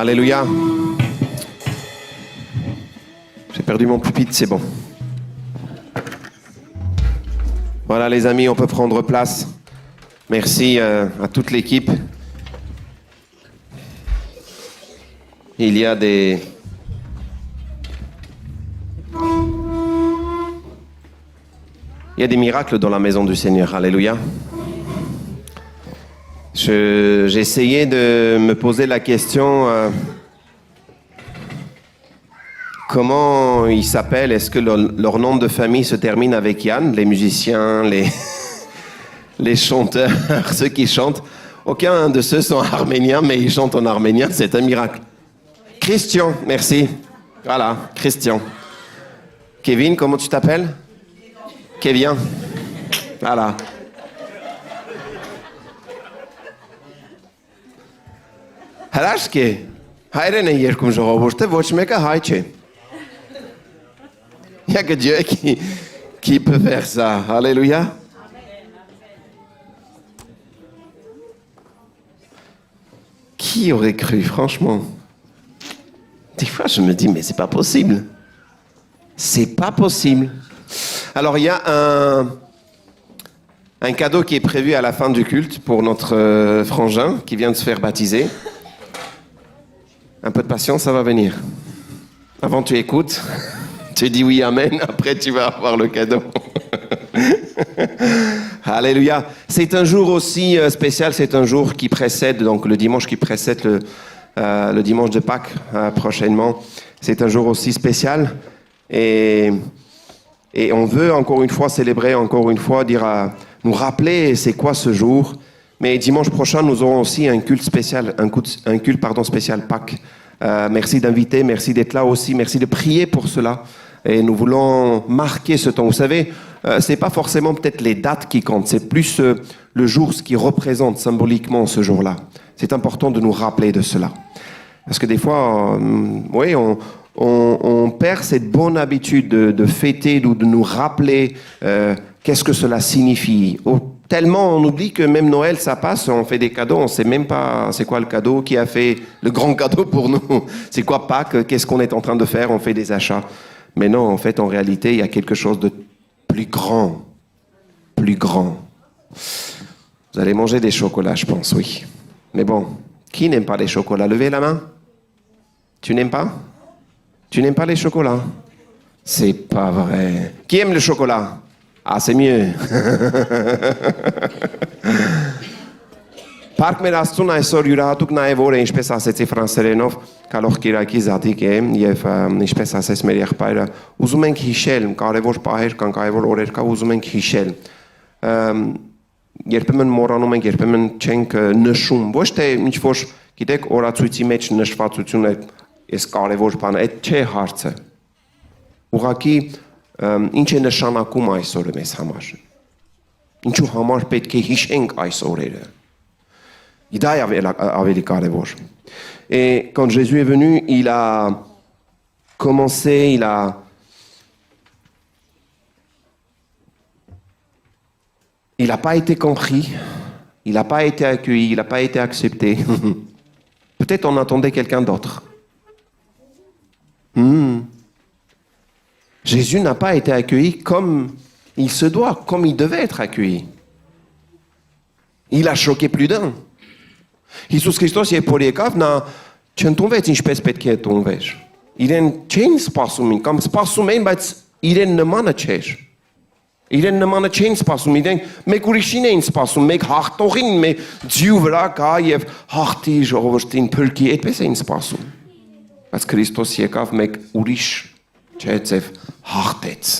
Alléluia. J'ai perdu mon pupitre, c'est bon. Voilà les amis, on peut prendre place. Merci à toute l'équipe. Il y a des miracles dans la maison du Seigneur. Alléluia. J'ai essayé de me poser la question comment ils s'appellent. Est-ce que leur nom de famille se termine avec Yann? Les musiciens, les chanteurs, ceux qui chantent. Aucun de ceux sont arméniens, mais ils chantent en arménien. C'est un miracle. Christian, merci. Voilà, Christian. Kevin, comment tu t'appelles? Kevin. Voilà. Հրաշք է, հայերեն են երկում ժողովուրդը, ոչ մեկը հայ չէ։ Il y a que Dieu qui peut faire ça. Alléluia. Qui aurait cru, franchement? Des fois, je me dis, mais c'est pas possible. C'est pas possible. Alors, il y a un cadeau qui est prévu à la fin du culte pour notre frangin qui vient de se faire baptiser. Un peu de patience, ça va venir. Avant, tu écoutes, tu dis oui, amen, après tu vas avoir le cadeau. Alléluia. C'est un jour aussi spécial, c'est un jour qui précède, donc le dimanche qui précède le dimanche de Pâques prochainement. C'est un jour aussi spécial et on veut encore une fois célébrer, encore une fois, nous rappeler c'est quoi ce jour. Mais dimanche prochain, nous aurons aussi un culte spécial, spécial Pâques. Merci d'inviter, merci d'être là aussi, merci de prier pour cela. Et nous voulons marquer ce temps. Vous savez, c'est pas forcément peut-être les dates qui comptent, c'est plus le jour, ce qui représente symboliquement ce jour-là. C'est important de nous rappeler de cela. Parce que des fois, oui, on perd cette bonne habitude de fêter ou de nous rappeler qu'est-ce que cela signifie. Tellement on oublie que même Noël, ça passe, on fait des cadeaux, on ne sait même pas c'est quoi le cadeau, qui a fait le grand cadeau pour nous. C'est quoi Pâques, qu'est-ce qu'on est en train de faire, on fait des achats. Mais non, en fait, en réalité, il y a quelque chose de plus grand. Plus grand. Vous allez manger des chocolats, je pense, oui. Mais bon, qui n'aime pas les chocolats? Levez la main. Tu n'aimes pas? Tu n'aimes pas les chocolats? C'est pas vrai. Qui aime le chocolat? Ah, c'est mieux. Park մեր Աստծուն այսօր յուրահատուկ նաև օր է, ինչպես ասեցի ֆրանսերենով, Գալող Կիրակի Զատիկ է եւ ինչպես ասես մեր եղբայրը, ուզում ենք հիշել, կարևոր պահեր կան, կարևոր օրեր կա, ուզում ենք հիշել։ Երբեմն մոռանում ենք, երբեմն չենք նշում, ոչ թե ինչ որ, գիտեք, օրացույցի մեջ նշվածությունը էս կարևոր բան է, այդ չէ հարցը։ Ուղղակի ինչ է նշանակում այս օրը մեզ համար։ Ինչու համար պետք է հիշենք այս օրերը։ Դա է ավելի կարևոր։ Et quand Jésus est venu, il a commencé, il n'a pas été compris, il n'a pas été accueilli, il n'a pas été accepté. Peut-être on attendait quelqu'un d'autre. Jésus n'a pas été accueilli comme il se doit, comme il devait être accueilli. Il a choqué plus d'un. Հիսուս Քրիստոս երբ որ եկավ, նա չընդունվեց ինչպես պետք է ընդունվեր։ Իրեն չէին սպասում, կամ սպասում էին, բայց իրեն նմանը չէր։ Իրեն նմանը չէին սպասում, իրեն մեկ ուրիշին էին սպասում, մեկ հաղթողին, մեկ ձյու վրա կա եւ հաղթի ժողովրդին փրկի, այդպես էին սպասում։ Բայց Քրիստոս եկավ մեկ ուրիշ չէ ձև հաղթեց։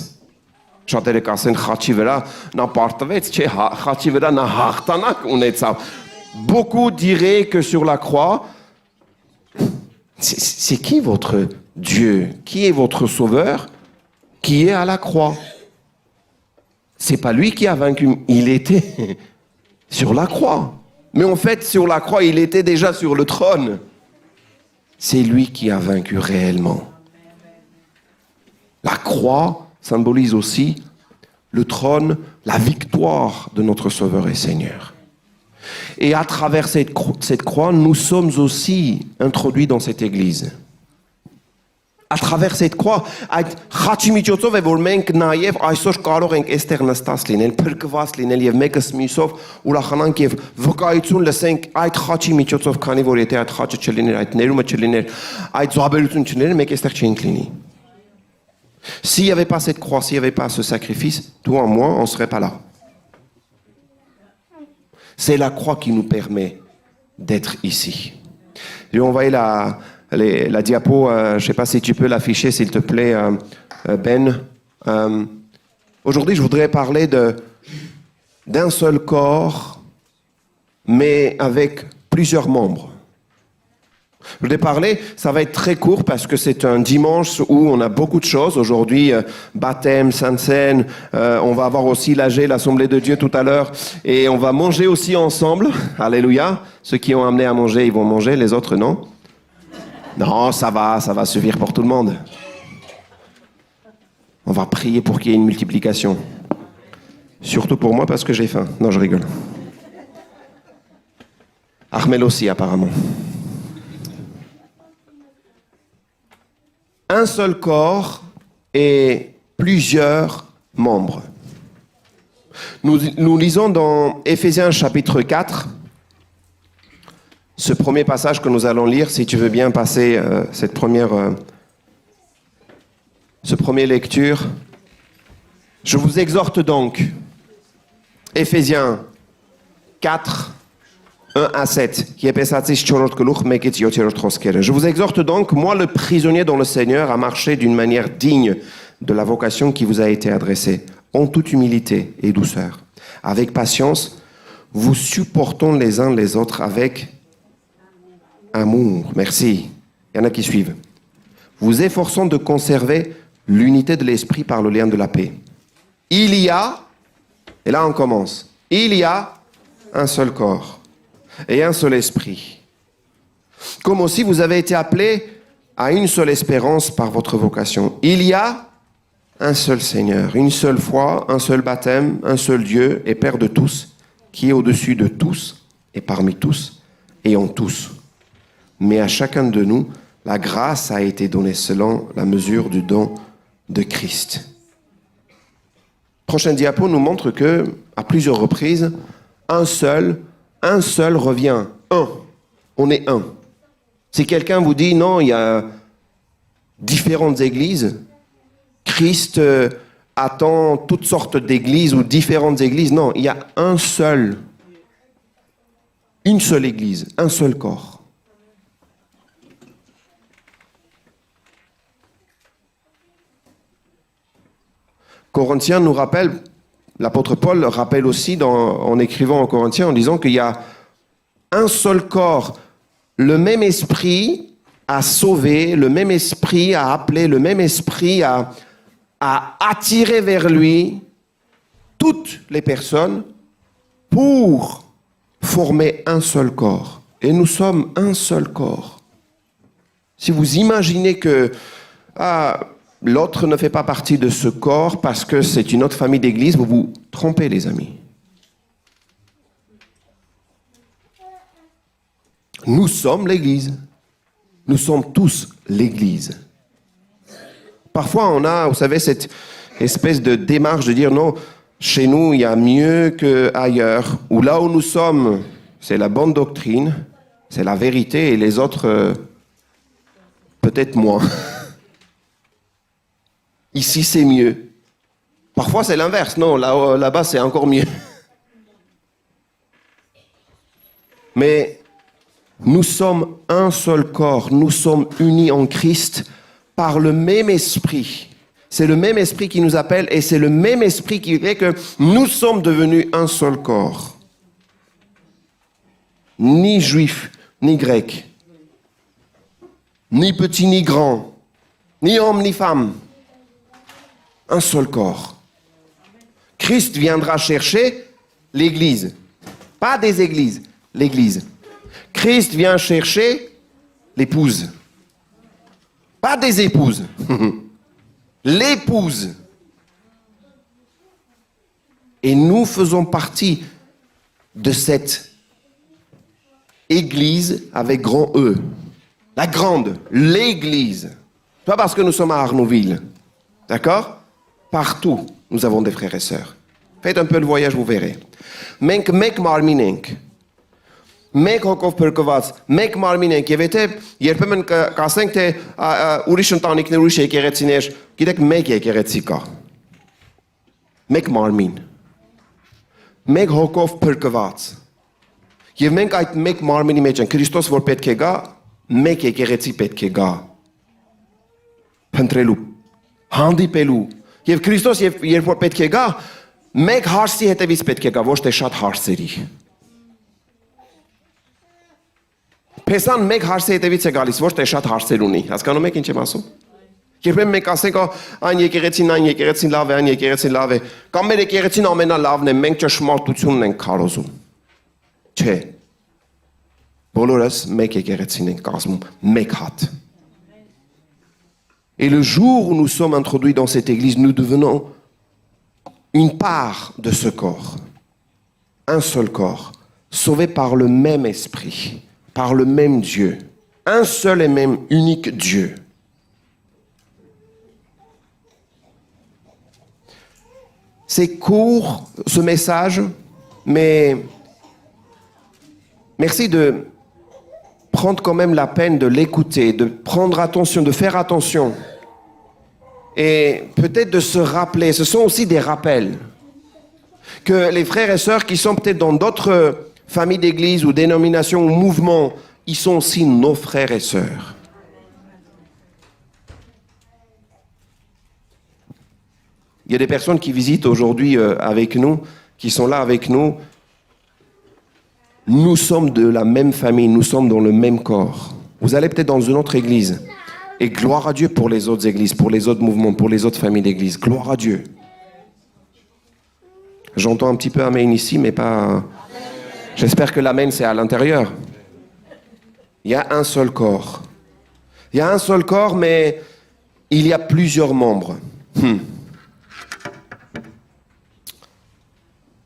Շատերը կասեն խաչի վրա նա պարտվեց, չէ, խաչի վրա նա հաղթանակ ունեցավ։ Beaucoup diraient que sur la croix, c'est qui votre Dieu? Qui est votre sauveur? Qui est à la croix? C'est pas lui qui a vaincu, il était sur la croix. Mais en fait, sur la croix, il était déjà sur le trône. C'est lui qui a vaincu réellement. La croix symbolise aussi le trône, la victoire de notre Sauveur et Seigneur. Et à travers cette croix, nous sommes aussi introduits dans cette église. À travers cette croix, այդ խաչի միջոցով է որ մենք նաև այսօր կարող ենք այստեղ նստած լինել, փրկված լինել եւ մեկս մյուսով ուրախանանք եւ վկայություն լսենք այդ խաչի միջոցով, քանի որ եթե այդ խաչը չլիներ, այդ ներումը չլիներ, այդ զոհաբերությունը չլիներ, մենք այստեղ չենք լինի։ S'il n'y avait pas cette croix, s'il n'y avait pas ce sacrifice, toi et moi, on ne serait pas là. C'est la croix qui nous permet d'être ici. Je vais envoyer la diapo, je ne sais pas si tu peux l'afficher, s'il te plaît, Ben. Aujourd'hui, je voudrais parler d'un seul corps, mais avec plusieurs membres. Je voudrais parler, ça va être très court parce que c'est un dimanche où on a beaucoup de choses. Aujourd'hui, baptême, Sainte Seine, on va avoir aussi l'Assemblée de Dieu tout à l'heure. Et on va manger aussi ensemble. Alléluia. Ceux qui ont amené à manger, ils vont manger, les autres non. Non, ça va suffire pour tout le monde. On va prier pour qu'il y ait une multiplication. Surtout pour moi parce que j'ai faim. Non, je rigole. Armel aussi apparemment. Un seul corps et plusieurs membres. Nous lisons dans Éphésiens chapitre 4, ce premier passage que nous allons lire, si tu veux bien passer cette première lecture. Je vous exhorte donc, Éphésiens 4, 1 à 7, qui est Je vous exhorte donc, moi le prisonnier dans le Seigneur, à marcher d'une manière digne de la vocation qui vous a été adressée, en toute humilité et douceur. Avec patience, vous supportons les uns les autres avec amour. Merci. Il y en a qui suivent. Vous efforçons de conserver l'unité de l'esprit par le lien de la paix. Il y a, et là on commence, il y a un seul corps et un seul esprit. Comme aussi vous avez été appelés à une seule espérance par votre vocation. Il y a un seul Seigneur, une seule foi, un seul baptême, un seul Dieu et Père de tous, qui est au-dessus de tous et parmi tous et en tous. Mais à chacun de nous, la grâce a été donnée selon la mesure du don de Christ. Prochain diapo nous montre que, à plusieurs reprises, un seul revient. Un. On est un. Si quelqu'un vous dit non, il y a différentes églises, Christ attend toutes sortes d'églises ou différentes églises. Non, il y a une seule église, un seul corps. Corinthiens nous rappelle, l'apôtre Paul rappelle aussi en écrivant en Corinthiens en disant qu'il y a un seul corps, le même esprit à sauver, le même esprit à appeler, le même esprit à attirer vers lui toutes les personnes pour former un seul corps. Et nous sommes un seul corps. Si vous imaginez que l'autre ne fait pas partie de ce corps parce que c'est une autre famille d'église, vous vous trompez, les amis. Nous sommes l'église. Nous sommes tous l'église. Parfois, on a, vous savez, cette espèce de démarche de dire non, chez nous, il y a mieux qu'ailleurs. Ou là où nous sommes, c'est la bonne doctrine, c'est la vérité, et les autres, peut-être moins. Ici, c'est mieux. Parfois, c'est l'inverse. Non, là-bas, c'est encore mieux. Mais nous sommes un seul corps. Nous sommes unis en Christ par le même esprit. C'est le même esprit qui nous appelle et c'est le même esprit qui fait que nous sommes devenus un seul corps. Ni juif, ni grec. Ni petit, ni grand. Ni homme, ni femme. Un seul corps. Christ viendra chercher l'église. Pas des églises, l'église. Christ vient chercher l'épouse. Pas des épouses. L'épouse. Et nous faisons partie de cette Église avec grand E. La grande, l'église. Pas parce que nous sommes à Arnouville. D'accord? Partout, nous avons des frères et sœurs. Faites un peu le voyage, vous verrez. Mek marminenk. Mek hokov perkovats. Mek marminenk. Երբեմն կասենք թե ուրիշ ընտանիքներ, ուրիշ եկեղեցիներ, գիտեք մեկ եկեղեցի կա։ Մեկ մարմին։ Մեկ հոգով փրկված։ Եվ մենք այդ մեկ մարմինի մեջ ենք, Քրիստոս որ պետք է գա, մեկ եկեղեցի պետք է գա։ Փնտրելու, հանդիպելու։ Եվ Քրիստոս երբ որ պետք է գա, մեկ հարցի հետևից պետք է գա, ոչ թե շատ հարցերի։ Փեսան մեկ հարցի հետևից է գալիս, ոչ թե շատ հարցեր ունի։ Հասկանում եք ինչ եմ ասում։ Երբեմն մենք ասենք այն եկեղեցին լավ է, այն եկեղեցին լավ է, կամ մեր եկեղեցին ամենալավն է, մենք ճշմարտությունն ենք քարոզում։ Չէ։ Բոլորս մեկ եկեղեցին ենք կազմում, մեկ հատ։ Et le jour où nous sommes introduits dans cette église, nous devenons une part de ce corps. Un seul corps, sauvé par le même esprit, par le même Dieu. Un seul et même unique Dieu. C'est court, ce message, mais merci de prendre quand même la peine de l'écouter, de prendre attention, de faire attention. Et peut-être de se rappeler, ce sont aussi des rappels, que les frères et sœurs qui sont peut-être dans d'autres familles d'église ou dénominations ou mouvements, ils sont aussi nos frères et sœurs. Il y a des personnes qui visitent aujourd'hui avec nous, qui sont là avec nous. Nous sommes de la même famille, nous sommes dans le même corps. Vous allez peut-être dans une autre église. Et gloire à Dieu pour les autres églises, pour les autres mouvements, pour les autres familles d'église. Gloire à Dieu. J'entends un petit peu amen ici, mais pas... J'espère que l'amen, c'est à l'intérieur. Il y a un seul corps. Il y a un seul corps, mais il y a plusieurs membres.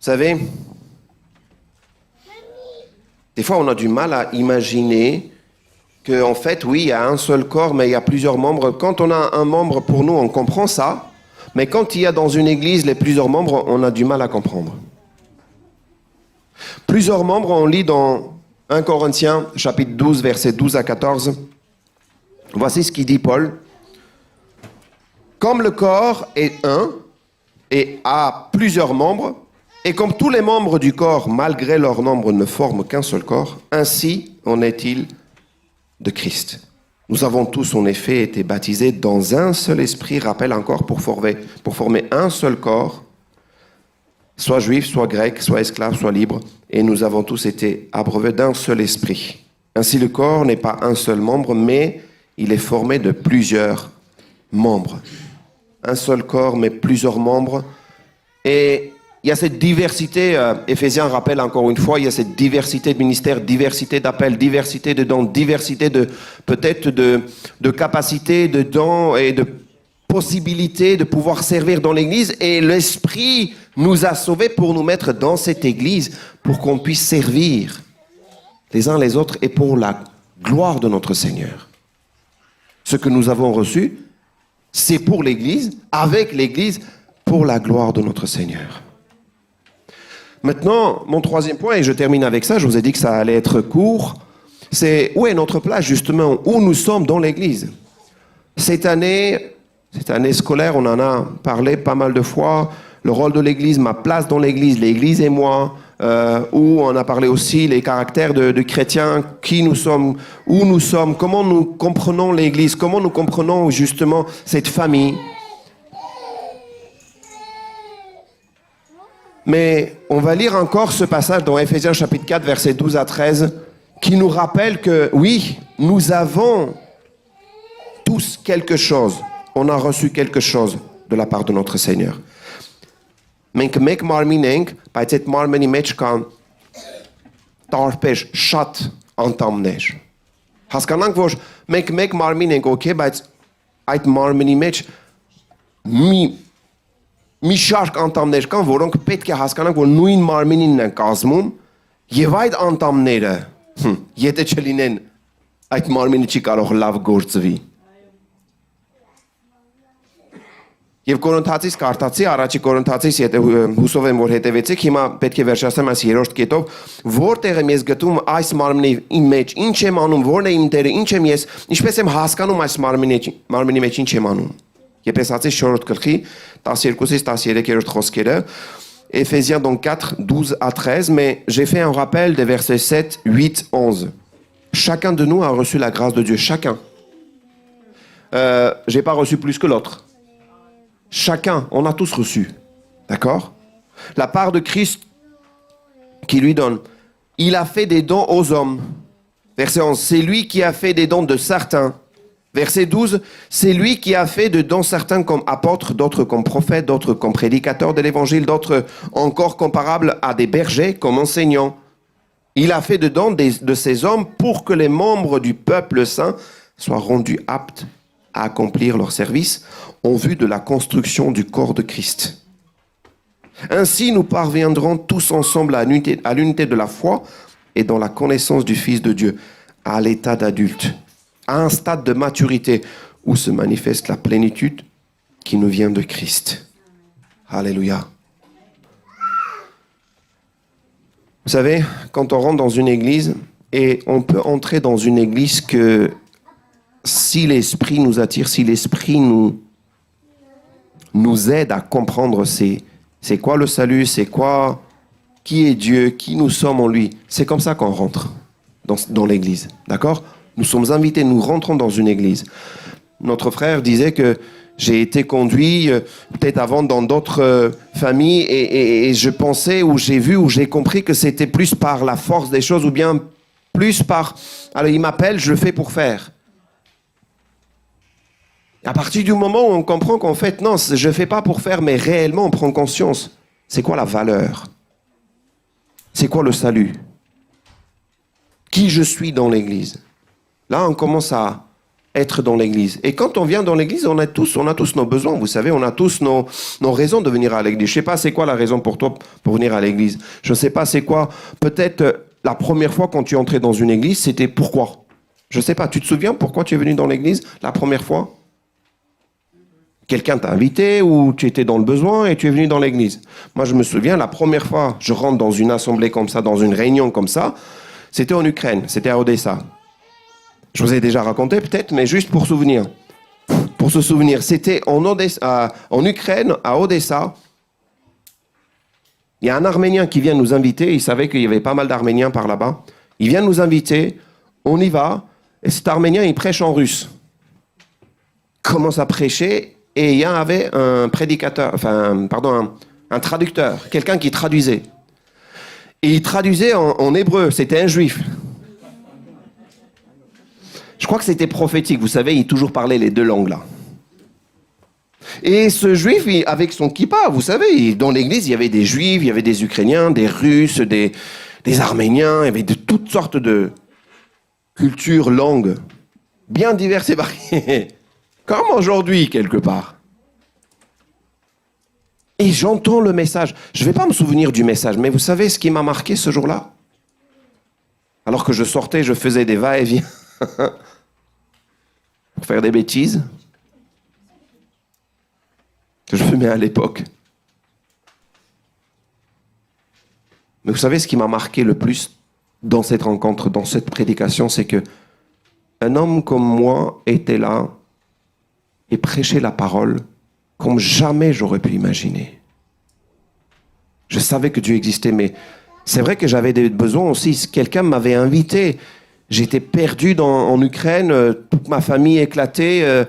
Vous savez, des fois, on a du mal à imaginer qu'en fait, oui, il y a un seul corps, mais il y a plusieurs membres. Quand on a un membre, pour nous, on comprend ça. Mais quand il y a dans une église les plusieurs membres, on a du mal à comprendre. Plusieurs membres, on lit dans 1 Corinthiens, chapitre 12, versets 12 à 14. Voici ce qu'il dit Paul. Comme le corps est un et a plusieurs membres, et comme tous les membres du corps, malgré leur nombre, ne forment qu'un seul corps, ainsi en est-il de Christ. Nous avons tous en effet été baptisés dans un seul esprit, rappelle encore, pour former un seul corps, soit juif, soit grec, soit esclave, soit libre, et nous avons tous été abreuvés d'un seul esprit. Ainsi le corps n'est pas un seul membre, mais il est formé de plusieurs membres. Un seul corps, mais plusieurs membres. Et il y a cette diversité, Éphésiens rappelle encore une fois, il y a cette diversité de ministères, diversité d'appels, diversité de dons, diversité de peut-être de capacités, de dons et de possibilités de pouvoir servir dans l'Église. Et l'Esprit nous a sauvés pour nous mettre dans cette Église, pour qu'on puisse servir les uns les autres et pour la gloire de notre Seigneur. Ce que nous avons reçu, c'est pour l'Église, avec l'Église, pour la gloire de notre Seigneur. Maintenant, mon troisième point, et je termine avec ça, je vous ai dit que ça allait être court, c'est où est notre place justement, où nous sommes dans l'Église. Cette année scolaire, on en a parlé pas mal de fois, le rôle de l'Église, ma place dans l'Église et moi, où on a parlé aussi les caractères de chrétiens, qui nous sommes, où nous sommes, comment nous comprenons l'Église, comment nous comprenons justement cette famille. Mais on va lire encore ce passage dans Éphésiens chapitre 4, versets 12 à 13, qui nous rappelle que oui, nous avons tous quelque chose. On a reçu quelque chose de la part de notre Seigneur. Մենք մեկ մարմին ենք, բայց այդ մարմնի մեջ կան տարբեր շատ անդամներ։ Հասկանանք, որ մենք մեկ մարմին ենք, օքեյ, բայց այդ մարմնի մեջ մի շարք անդամներ կան, որոնք պետք է հասկանանք, որ նույն մարմինին են կազմում, եւ այդ անդամները Եթե չլինեն այդ մարմինը չի կարող լավ գործվի։ Եվ Կորինթացիս կարդացի, առաջի Կորինթացիս, եթե հուսով եմ, որ հետևեցիք, հիմա պետք է վերջացնեմ այս երրորդ կետով, որտեղ եմ ես գտնում այս մարմնի իմ մեջ, ինչ եմ անում, որն է իմ դերը, ինչ եմ ես, ինչպես եմ հասկանում այս մարմնի մեջ ինչ եմ անում։ Եփեսացիս 4-րդ գլխի 12-ից 13-րդ խոսքերը, Éphésiens donc 4, 12 à 13, mais j'ai fait un rappel des versets 7, 8, 11. Chacun de nous a reçu la grâce de Dieu, chacun. J'ai pas reçu plus que l'autre. Chacun, on a tous reçu. D'accord? La part de Christ qui lui donne. Il a fait des dons aux hommes. Verset 11, c'est lui qui a fait des dons de certains. Verset 12, c'est lui qui a fait de dons certains comme apôtres, d'autres comme prophètes, d'autres comme prédicateurs de l'évangile, d'autres encore comparables à des bergers comme enseignants. Il a fait de dons de ces hommes pour que les membres du peuple saint soient rendus aptes à accomplir leur service en vue de la construction du corps de Christ. Ainsi, nous parviendrons tous ensemble à l'unité de la foi et dans la connaissance du Fils de Dieu, à l'état d'adulte, à un stade de maturité où se manifeste la plénitude qui nous vient de Christ. Alléluia. Vous savez, quand on rentre dans une église, et on peut entrer dans une église que si l'Esprit nous attire, si l'Esprit nous aide à comprendre c'est quoi le salut, c'est quoi, qui est Dieu, qui nous sommes en lui, c'est comme ça qu'on rentre dans l'église. D'accord? Nous sommes invités, nous rentrons dans une église. Notre frère disait que j'ai été conduit peut-être avant dans d'autres familles et je pensais ou j'ai vu ou j'ai compris que c'était plus par la force des choses ou bien plus par... Alors il m'appelle, je le fais pour faire. À partir du moment où on comprend qu'en fait, non, je ne fais pas pour faire, mais réellement on prend conscience. C'est quoi la valeur? C'est quoi le salut? Qui je suis dans l'église? Là, on commence à être dans l'église. Et quand on vient dans l'église, on a tous nos besoins. Vous savez, on a tous nos raisons de venir à l'église. Je ne sais pas c'est quoi la raison pour toi pour venir à l'église. Je ne sais pas c'est quoi. Peut-être la première fois quand tu es entré dans une église, c'était pourquoi? Je ne sais pas. Tu te souviens pourquoi tu es venu dans l'église la première fois? Quelqu'un t'a invité ou tu étais dans le besoin et tu es venu dans l'église. Moi, je me souviens, la première fois, je rentre dans une assemblée comme ça, dans une réunion comme ça, c'était en Ukraine, c'était à Odessa. Je vous ai déjà raconté peut-être, mais juste pour souvenir. Pour se souvenir, c'était en Ukraine, à Odessa. Il y a un Arménien qui vient nous inviter, il savait qu'il y avait pas mal d'Arméniens par là-bas. Il vient nous inviter, on y va, et cet Arménien, il prêche en russe. Commence à prêcher, et il y avait un prédicateur, un traducteur, quelqu'un qui traduisait. Et il traduisait en hébreu, c'était un juif. Je crois que c'était prophétique, vous savez, il toujours parlait les deux langues là. Et ce juif, avec son kippa, vous savez, dans l'église, il y avait des juifs, il y avait des Ukrainiens, des Russes, des Arméniens, il y avait de toutes sortes de cultures, langues, bien diverses et variées. Comme aujourd'hui, quelque part. Et j'entends le message. Je ne vais pas me souvenir du message, mais vous savez ce qui m'a marqué ce jour-là? Alors que je sortais, je faisais des va-et-vient. Pour faire des bêtises. Que je fumais à l'époque. Mais vous savez ce qui m'a marqué le plus dans cette rencontre, dans cette prédication, c'est que un homme comme moi était là et prêchait la parole comme jamais j'aurais pu imaginer. Je savais que Dieu existait, mais c'est vrai que j'avais des besoins aussi. Quelqu'un m'avait invité. J'étais perdu en Ukraine, toute ma famille éclatée.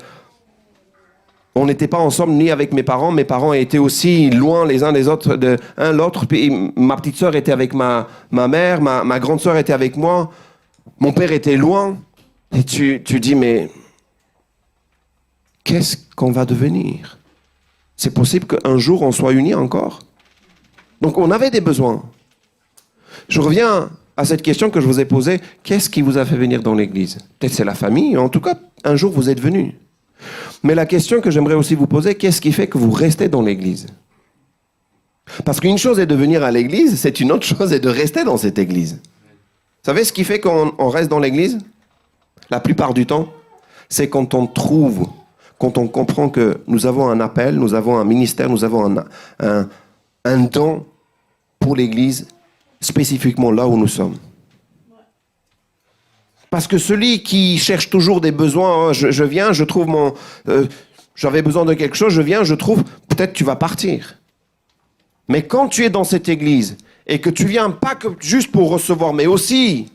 On n'était pas ensemble ni avec mes parents. Mes parents étaient aussi loin les uns des autres, l'autre. Puis ma petite sœur était avec ma mère, ma grande sœur était avec moi. Mon père était loin. Et tu dis, mais qu'est-ce qu'on va devenir? C'est possible qu'un jour on soit unis encore? Donc on avait des besoins. Je reviens à cette question que je vous ai posée. Qu'est-ce qui vous a fait venir dans l'église? Peut-être c'est la famille. En tout cas, un jour vous êtes venus. Mais la question que j'aimerais aussi vous poser, qu'est-ce qui fait que vous restez dans l'église? Parce qu'une chose est de venir à l'église, c'est une autre chose est de rester dans cette église. savez ce qui fait qu'on reste dans l'église? La plupart du temps, c'est quand on trouve, quand on comprend que nous avons un appel, nous avons un ministère, nous avons un don pour l'église, spécifiquement là où nous sommes. Parce que celui qui cherche toujours des besoins, hein, je viens, je trouve j'avais besoin de quelque chose, je viens, je trouve, peut-être tu vas partir. Mais quand tu es dans cette église et que tu viens pas que juste pour recevoir, mais aussi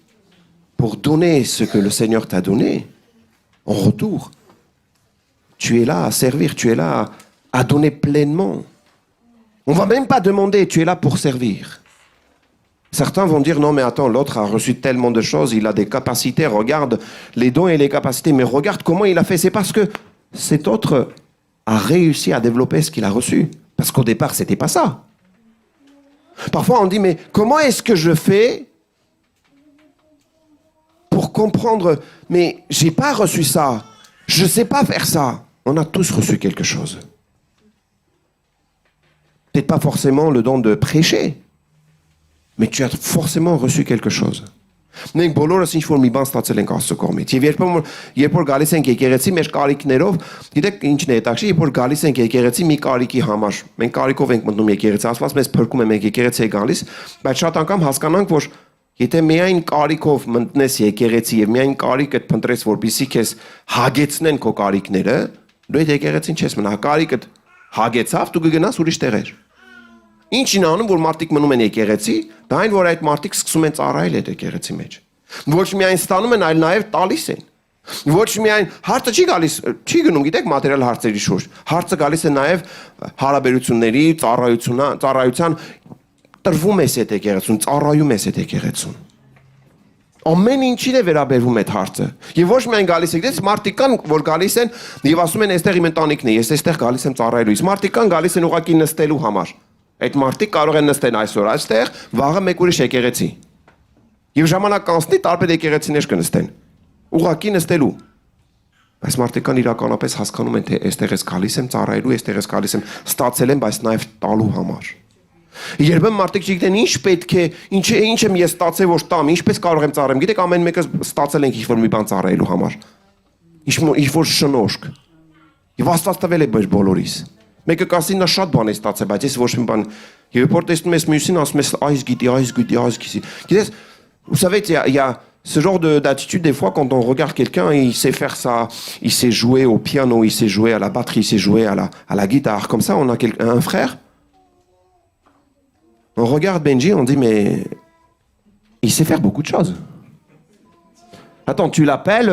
pour donner ce que le Seigneur t'a donné, en retour, tu es là à servir, tu es là à donner pleinement. On ne va même pas demander, tu es là pour servir. Certains vont dire, non mais attends, l'autre a reçu tellement de choses, il a des capacités, regarde les dons et les capacités, mais regarde comment il a fait. C'est parce que cet autre a réussi à développer ce qu'il a reçu. Parce qu'au départ, ce n'était pas ça. Parfois, on dit, mais comment est-ce que je fais pour comprendre, mais j'ai pas reçu ça, je sais pas faire ça. On a tous reçu quelque chose. Peut-être pas forcément le don de prêcher, mais tu as forcément reçu quelque chose. Մենք բոլորս ինչ որ մի բան ստացել ենք Աստծո կողմից։ Եվ երբ որ գալիս ենք եկեղեցի մեր կարիքներով, գիտեք ինչն է հետաքրքիր, երբ որ գալիս ենք եկեղեցի մի կարիքի համար, մենք կարիքով ենք մտնում եկեղեցի, Աստված մեզ փրկում է, մենք եկեղեցի է գալիս, բայց շատ անգամ հասկանանք, որ եթե միայն կարիքով մտնես եկեղեցի եւ միայն կարիքդ փնտրես, որպեսզի քեզ հագեցնեն քո կարիքները, դու այդ եկեղեցին չես մնա, կարիքդ հագեցավ, դու կգնաս ուրիշ տեղեր։ Ինչին անում, որ մարդիկ մնում են եկեղեցի, դա այն, որ այդ մարդիկ սկսում են ծառայել այդ եկեղեցի մեջ։ Ոչ միայն ստանում են, այլ նաև տալիս են։ Ոչ միայն հարցը չի գալիս, չի գնում, գիտեք, մատերիալ հարցերի շուրջ։ Հարցը գալիս է նաև հարաբերությունների, ծառայության տրվում ես այդ եկեղեցուն, ծառայում ես այդ եկեղեցուն։ Ամեն ինչին է վերաբերվում այդ հարցը։ Եվ ոչ միայն գալիս եք, դες մարդիկ կան, որ գալիս են եւ ասում են, այստեղ իմ ընտանիքն է, ես այստեղ գալիս եմ ծառայելու։ Իսկ մարդիկ կան գալիս են ուղղակի նստելու համար։ Այդ մարդիկ կարող են նստեն այսօր այստեղ, վաղը մեկ ուրիշ եկեղեցի։ Եվ ժամանակ կանցնի տարբեր եկեղեցիներ կնստեն։ Ուղղակի նստելու։ Բայց մարդիկ կան իրականապես հասկանում են, թե այստեղ ես գալիս եմ ծառայելու, այստեղ ես գալիս եմ ստացել եմ, բայց նաև տալու համար։ Երբեմն մարդիկ չգիտեն ինչ պետք է, ինչ եմ ես ստացել որ տամ, ինչպես կարող եմ ծառայեմ։ Գիտեք, ամեն մեկը ստացել ենք ինչ-որ մի բան ծառայելու համար։ Ինչ-որ շնորհք։ Եվ Աստված տվել է մեր բոլորիս։ Մեկը կասի նա շատ բան է ստացել, բայց ես ոչ մի բան։ Եվ երբ տեսնում ես մյուսին, ասում ես այս գիտի։ Գիտես, vous savez, il y a ce genre d'attitude des fois quand on regarde quelqu'un, il sait faire ça, il sait jouer au piano, il sait jouer à la batterie, il sait jouer à la guitare. Comme ça, on a un frère. On regarde Benji, on dit, mais il sait faire beaucoup de choses. Attends, tu l'appelles,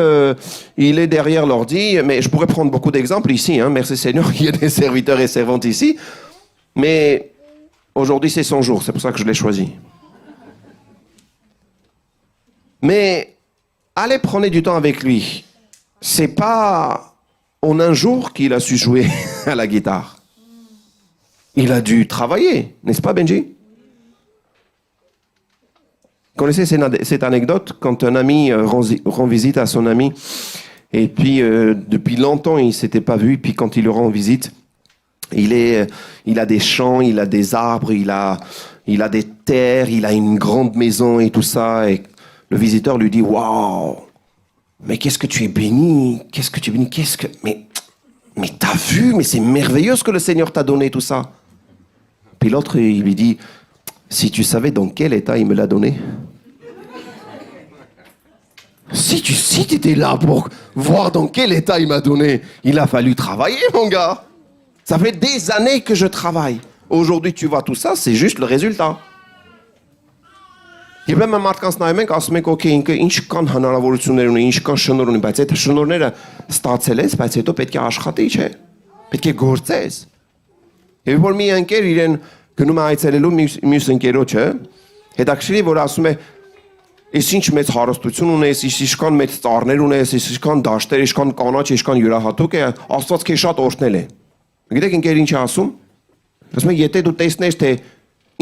il est derrière l'ordi, mais je pourrais prendre beaucoup d'exemples ici, hein, merci Seigneur, il y a des serviteurs et servantes ici, mais aujourd'hui c'est son jour, c'est pour ça que je l'ai choisi. Mais allez, prenez du temps avec lui. C'est pas en un jour qu'il a su jouer à la guitare. Il a dû travailler, n'est-ce pas Benji? Vous connaissez cette anecdote quand un ami rend visite à son ami et puis depuis longtemps il ne s'était pas vu, puis quand il le rend visite, il a des champs, il a des arbres, il a des terres, il a une grande maison et tout ça, et le visiteur lui dit « Waouh, mais qu'est-ce que tu es béni, mais t'as vu, mais c'est merveilleux ce que le Seigneur t'a donné tout ça. » Puis l'autre il lui dit « Si tu savais dans quel état il me l'a donné. » Si tu étais là pour voir dans quel état il m'a donné, il a fallu travailler, mon gars. Ça fait des années que je travaille. Aujourd'hui, tu vois tout ça, c'est juste le résultat. Եվ մենք մարդկանց նայում ենք, ասում ենք, օքեյ, ինքը ինչ կան հնարավորություններ ունի, ինչ կան շնորհ ունի, բայց այդ շնորհները ստացել ես, բայց հետո պետք է աշխատի, չէ՞։ Պետք է գործես։ Եվ որ մի ընկեր իրեն գնում է այցելելու մյուս ընկերոջը, հետաքրքրի որ ասում է, «Ես ինչ մեծ հարստություն ունես, ինչքան մեծ ծառներ ունես, ինչքան դաշտեր, ինչքան կանաչ, ինչքան յուրահատուկ է, Աստված քեզ շատ օրհնել է»։ Գիտեք ընկեր ինչ է ասում։ Ասում է, եթե դու տեսնես, թե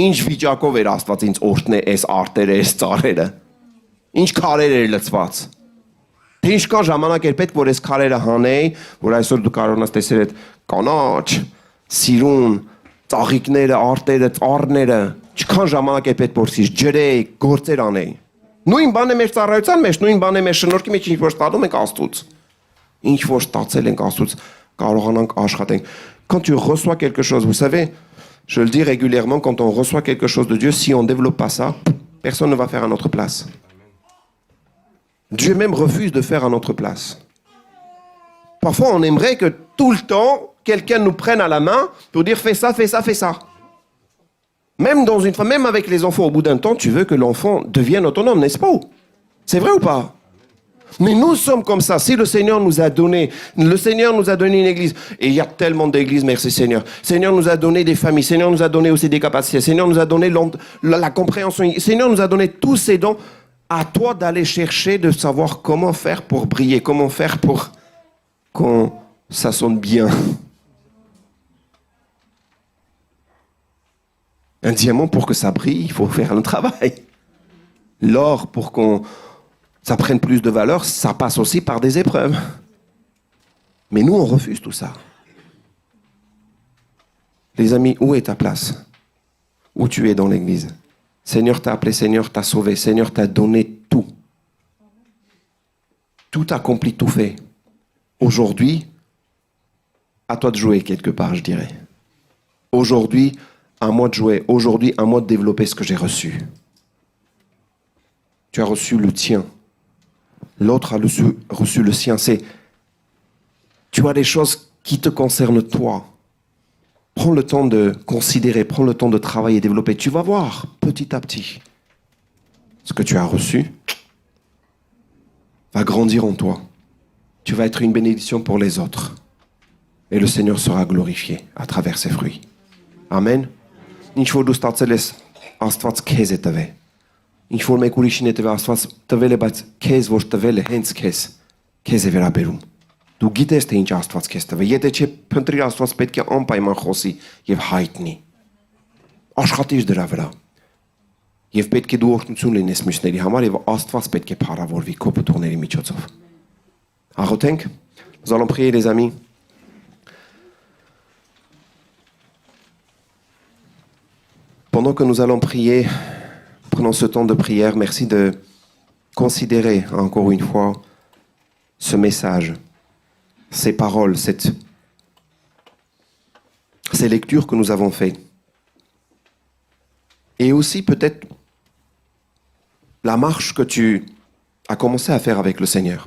ինչ վիճակով էր Աստված ինձ օրհնել այս արտերը, այս ծառերը, ինչ քարեր էր լցված։ Թե ինչքան ժամանակ էր պետք, որ այս քարերը հանեի, որ այսօր դու կարողանաս տեսնել այդ կանաչ, սիրուն, ծաղիկները, արտերը, ծառները, ինչքան ժամանակ է պետք, որ սիրս ջրեի, գործեր անեի։ Նույն բանը մեր ծառայության մեջ, նույն բանը մեր շնորհքի մեջ ինչ որ ստանում ենք Աստծուց։ Ինչ որ ստացել ենք Աստծուց, կարողանանք աշխատենք։ Quand tu reçois quelque chose, vous savez, je le dis régulièrement, quand on reçoit quelque chose de Dieu, si on ne développe pas ça, personne ne va faire à notre place. Dieu même refuse de faire à notre place. Parfois, on aimerait que tout le temps, quelqu'un nous prenne à la main pour dire fais ça, fais ça, fais ça. Même dans une famille, même avec les enfants, au bout d'un temps, tu veux que l'enfant devienne autonome, n'est-ce pas? C'est vrai ou pas? Mais nous sommes comme ça. Si le Seigneur nous a donné une église, et il y a tellement d'églises, merci Seigneur. Seigneur nous a donné des familles, Seigneur nous a donné aussi des capacités, Seigneur nous a donné la compréhension, Seigneur nous a donné tous ces dons. À toi d'aller chercher, de savoir comment faire pour briller, comment faire pour que ça sonne bien. Un diamant, pour que ça brille, il faut faire un travail. L'or, pour qu'on ça prenne plus de valeur, ça passe aussi par des épreuves. Mais nous, on refuse tout ça. Les amis, où est ta place? Où tu es dans l'église? Seigneur t'a appelé, Seigneur t'a sauvé, Seigneur t'a donné tout. Tout accompli, tout fait. Aujourd'hui, à toi de jouer quelque part, je dirais. Aujourd'hui, à moi de jouer. Aujourd'hui, à moi de développer ce que j'ai reçu. Tu as reçu le tien. L'autre a reçu le sien. Tu as des choses qui te concernent toi. Prends le temps de considérer, prends le temps de travailler, développer. Tu vas voir petit à petit ce que tu as reçu va grandir en toi. Tu vas être une bénédiction pour les autres. Et le Seigneur sera glorifié à travers ses fruits. Amen. Ինչ որ դու ստացել ես, Աստված քեզ է տվել։ Ինչ որ մեկ ուրիշին է տվել, Աստված տվել է, բայց քեզ որ տվել է, հենց քեզ է վերաբերում։ Դու գիտես թե ինչ Աստված քեզ տվել։ Եթե չէ, փնտրի Աստված պետք է անպայման խոսի եւ հայտնի։ Աշխատիր դրա վրա։ Եվ պետք է դու օրհնություն լինես մյուսների համար եւ Աստված պետք է փառավորվի քո պտուղների միջոցով։ Աղոթենք։ Nous allons prier les amis. Pendant que nous allons prier, prenons ce temps de prière. Merci de considérer encore une fois ce message, ces paroles, ces lectures que nous avons faites. Et aussi peut-être la marche que tu as commencé à faire avec le Seigneur.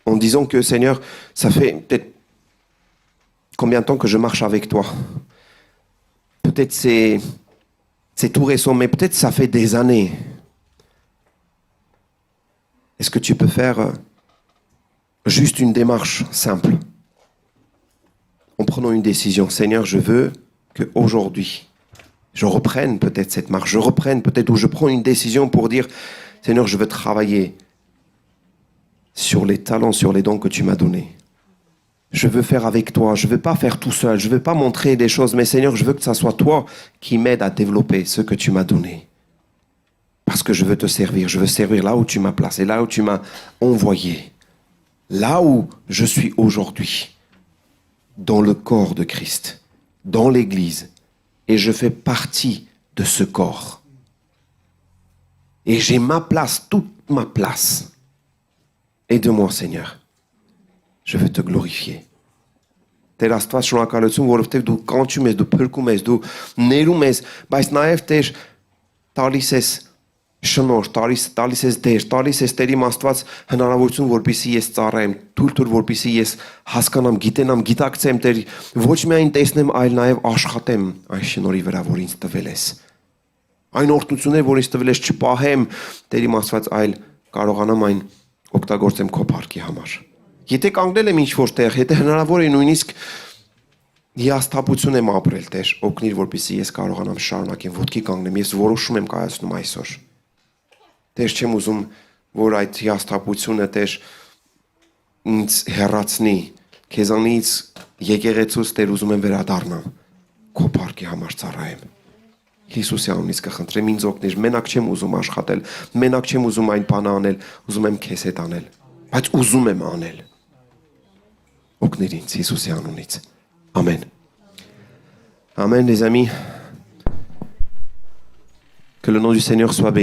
En disant que Seigneur, ça fait peut-être combien de temps que je marche avec toi? Peut-être c'est tout récent, mais peut-être ça fait des années. Est-ce que tu peux faire juste une démarche simple en prenant une décision? Seigneur, je veux qu'aujourd'hui, je reprenne peut-être cette marche, je reprenne peut-être ou je prends une décision pour dire, Seigneur, je veux travailler sur les talents, sur les dons que tu m'as donnés. Je veux faire avec toi, je ne veux pas faire tout seul, je ne veux pas montrer des choses, mais Seigneur, je veux que ce soit toi qui m'aide à développer ce que tu m'as donné. Parce que je veux te servir, je veux servir là où tu m'as placé, là où tu m'as envoyé, là où je suis aujourd'hui, dans le corps de Christ, dans l'Église, et je fais partie de ce corps. Et j'ai ma place, toute ma place. Aide-moi, Seigneur. Je veux te glorifier. Տեր Աստված շնորհակալություն, որովհետև դու կանչում ես, դու փրկում ես, դու ներում ես, բայց նաև Տեր տալիս ես շնորհ, տալիս ես դեր, տալիս ես Տեր իմ Աստված հնարավորություն, որպեսզի ես ծառայեմ, թույլ տուր, որպեսզի ես հասկանամ, գիտենամ, գիտակցեմ Տեր, ոչ միայն տեսնեմ, այլ նաև աշխատեմ այն շնորհի վրա, որ ինձ տվել ես։ Այն օրհնությունները, որ ինձ տվել ես, չպահեմ Տեր իմ Աստված, այլ կարողանամ այն օգտագործեմ քո փառքի համար։ Եթե կանգնել եմ ինչ-որ տեղ, եթե հնարավոր է նույնիսկ հիասթափություն եմ ապրել, Տեր, օգնիր, որպեսզի ես կարողանամ շարունակեմ, ոտքի կանգնեմ, ես որոշում եմ կայացնում այսօր։ Տեր, չեմ ուզում, որ այդ հիասթափությունը, Տեր, ինձ հեռացնի, քեզանից եկեղեցուց, Տեր, ուզում եմ վերադառնամ, քո փառքի համար ծառայեմ։ Հիսուսի անունից կխնդրեմ, ինձ օգնիր, մենակ չեմ ուզում աշխատել, մենակ չեմ ուզում այն բանը անել, ուզում եմ քեզ հետ անել, բայց ուզում եմ անել։ Օգնիր ինձ Հիսուսի անունից։ Amen. Amen, les amis. Que le nom du Seigneur soit béni.